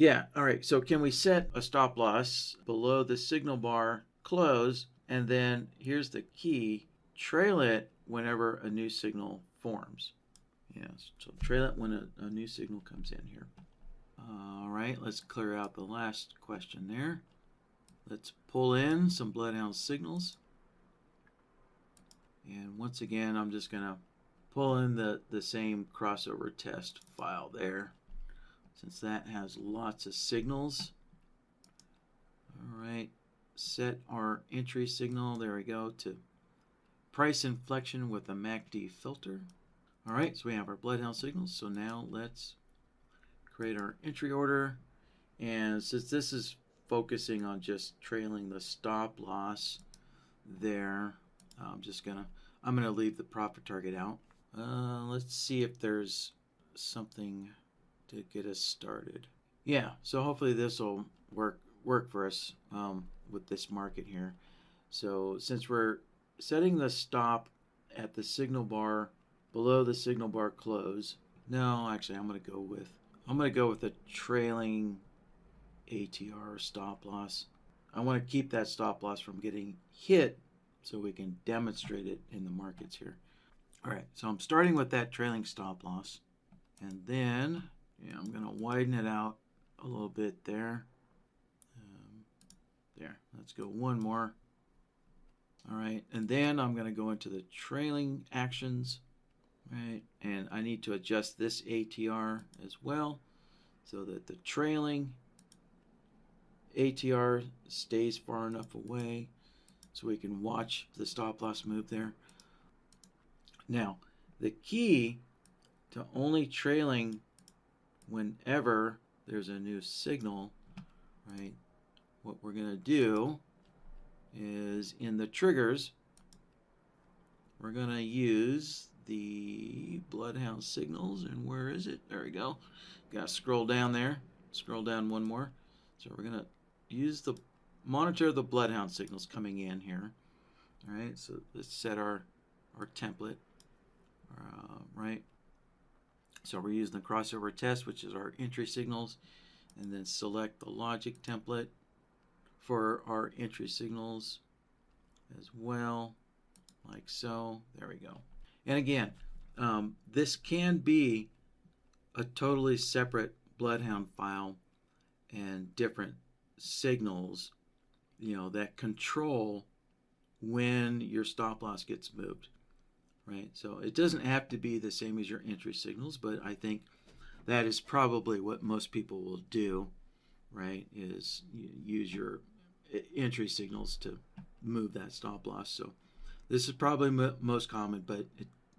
Yeah, all right. So can we set a stop loss below the signal bar close, and then here's the key, trail it whenever a new signal forms. Yes, so trail it when a new signal comes in here. All right, let's clear out the last question there. Let's pull in some bloodhound signals. And once again, I'm just going to pull in the same crossover test file there, since that has lots of signals. All right, set our entry signal, there we go, to price inflection with a MACD filter. All right, so we have our bloodhound signals. So now let's create our entry order. And since this is focusing on just trailing the stop loss there, I'm gonna leave the profit target out. Let's see if there's something to get us started. Yeah, so hopefully this will work for us with this market here. So since we're setting the stop at the signal bar below the signal bar close, no, actually I'm gonna go with a trailing ATR stop loss. I want to keep that stop loss from getting hit so we can demonstrate it in the markets here. All right, so I'm starting with that trailing stop loss, and then I'm going to widen it out a little bit there. There, let's go one more. All right, and then I'm going to go into the trailing actions, right? And I need to adjust this ATR as well so that the trailing ATR stays far enough away so we can watch the stop loss move there. Now, the key to only trailing whenever there's a new signal, right? What we're going to do is in the triggers, we're going to use the bloodhound signals. And where is it? There we go. Got to scroll down there. Scroll down one more. So we're going to use the monitor the bloodhound signals coming in here. All right, so let's set our template, right? So we're using the crossover test, which is our entry signals, and then select the logic template for our entry signals as well, like so. There we go. And again, this can be a totally separate bloodhound file and different signals, that control when your stop loss gets moved, right? So it doesn't have to be the same as your entry signals, but I think that is probably what most people will do, right? Is use your entry signals to move that stop loss. So this is probably most common, but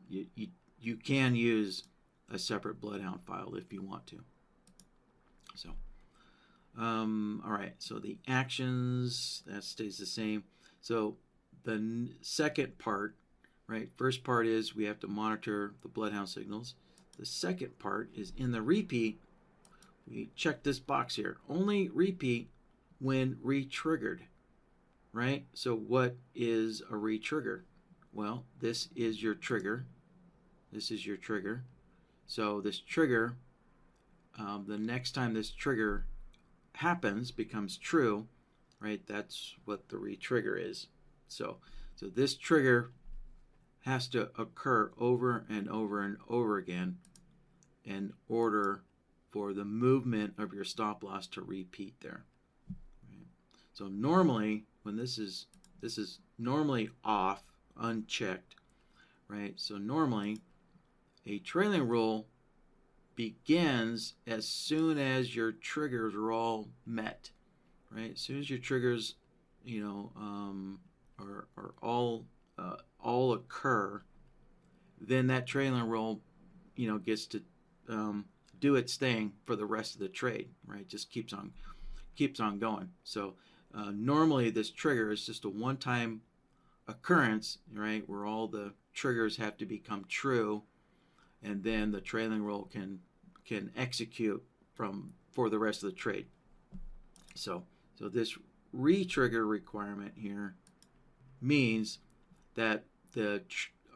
you can use a separate bloodhound file if you want to. So all right, so the actions, that stays the same. So the second part, right? First part is we have to monitor the bloodhound signals. The second part is in the repeat, we check this box here. Only repeat when re-triggered, right? So what is a re-trigger? Well, this is your trigger. This is your trigger. So this trigger, the next time this trigger happens, becomes true, right? That's what the re-trigger is. So this trigger has to occur over and over and over again in order for the movement of your stop loss to repeat there. Right? So normally, when this is normally off, unchecked, right? So normally, a trailing rule begins as soon as your triggers are all met, right? As soon as your triggers, are all occur, then that trailing rule, gets to do its thing for the rest of the trade, right? Just keeps on going. So normally this trigger is just a one-time occurrence, right? Where all the triggers have to become true, and then the trailing rule can execute for the rest of the trade. So this re-trigger requirement here means that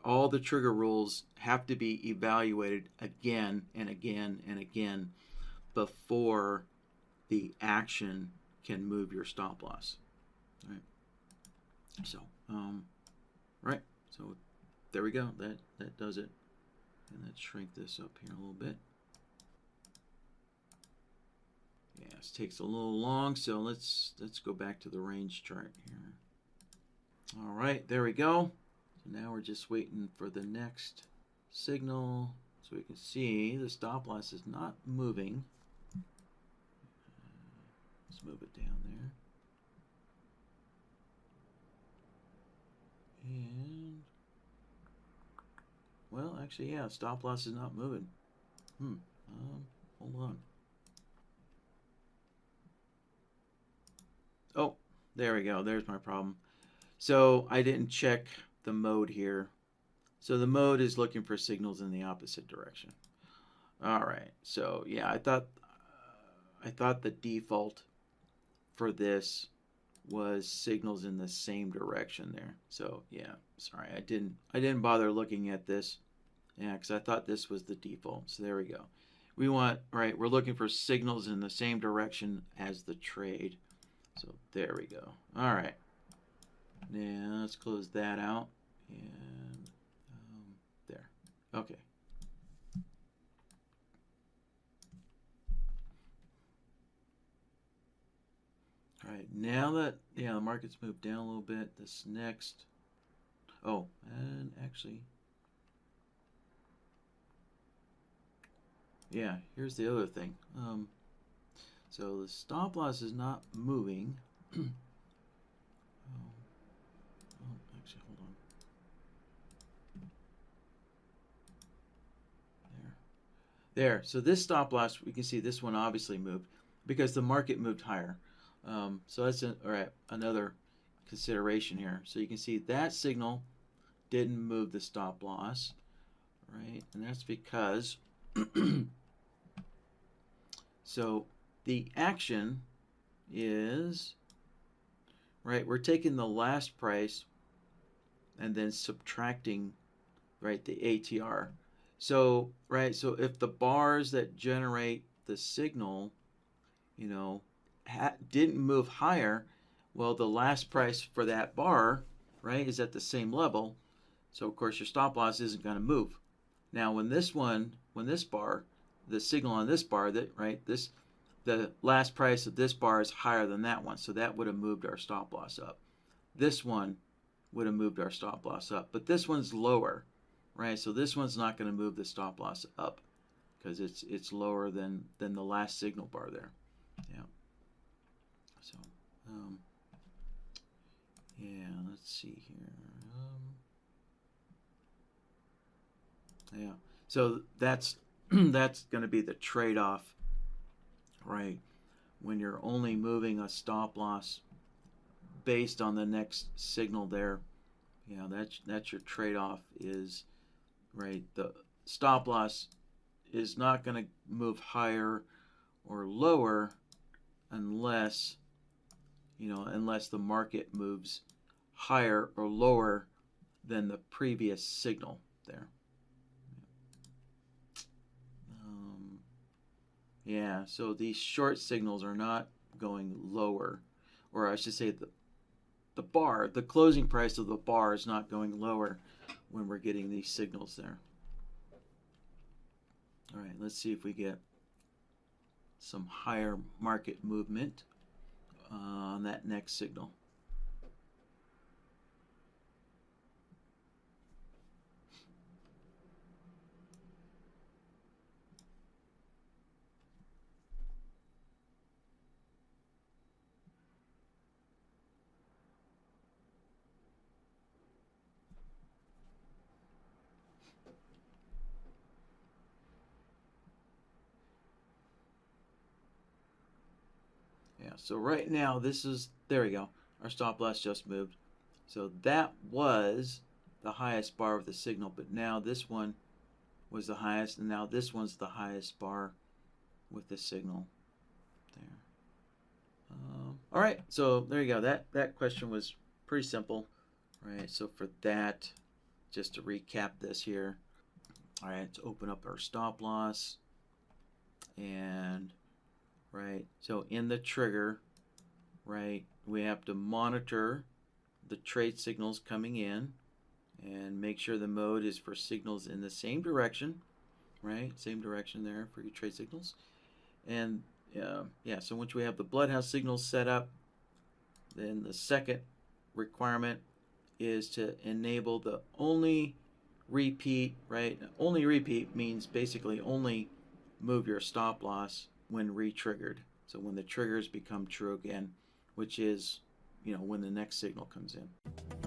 all the trigger rules have to be evaluated again and again and again before the action can move your stop loss. Right. So, right. So there we go. That does it. And let's shrink this up here a little bit. Yeah, this takes a little long, so let's go back to the range chart here. All right, there we go. So now we're just waiting for the next signal, so we can see the stop loss is not moving. Let's move it down there. And well, actually, yeah, stop loss is not moving. Hold on. Oh, there we go. There's my problem. So I didn't check the mode here. So the mode is looking for signals in the opposite direction. All right. So yeah, I thought the default for this was signals in the same direction there. So yeah, sorry, I didn't bother looking at this. Yeah, because I thought this was the default. So there we go. We want, right, we're looking for signals in the same direction as the trade. So there we go. All right. Now let's close that out. And there. Okay. All right. Now that, yeah, the market's moved down a little bit, this next. Oh, and actually. Yeah, here's the other thing. So the stop loss is not moving. Actually, hold on. There. So this stop loss, we can see this one obviously moved because the market moved higher. So that's all right, another consideration here. So you can see that signal didn't move the stop loss, right? And that's because so the action is, right, we're taking the last price and then subtracting, right, the ATR. So, right, so if the bars that generate the signal, you know, didn't move higher, well, the last price for that bar, right, is at the same level. So, of course, your stop loss isn't going to move. Now, when this bar, the signal on this bar, the last price of this bar is higher than that one, so that would have moved our stop loss up. This one would have moved our stop loss up, but this one's lower, right? So this one's not going to move the stop loss up because it's lower than the last signal bar there. Yeah. So, yeah, let's see here. Yeah. So that's that's going to be the trade-off, right? When you're only moving a stop loss based on the next signal there, you know, that's your trade-off is, right, the stop loss is not going to move higher or lower unless, you know, unless the market moves higher or lower than the previous signal there. Yeah, so these short signals are not going lower, or I should say the closing price of the bar is not going lower when we're getting these signals there. All right, let's see if we get some higher market movement on that next signal. Yeah, so right now there we go. Our stop loss just moved. So that was the highest bar of the signal, but now this one was the highest, and now this one's the highest bar with the signal there. All right, so there you go. That question was pretty simple. All right, so for that, just to recap this here. All right, let's open up our stop loss, and right? So in the trigger, right, we have to monitor the trade signals coming in and make sure the mode is for signals in the same direction, right? Same direction there for your trade signals. And yeah, so once we have the bloodhouse signals set up, then the second requirement is to enable the only repeat, right? Only repeat means basically only move your stop loss when re-triggered. So when the triggers become true again, which is, when the next signal comes in.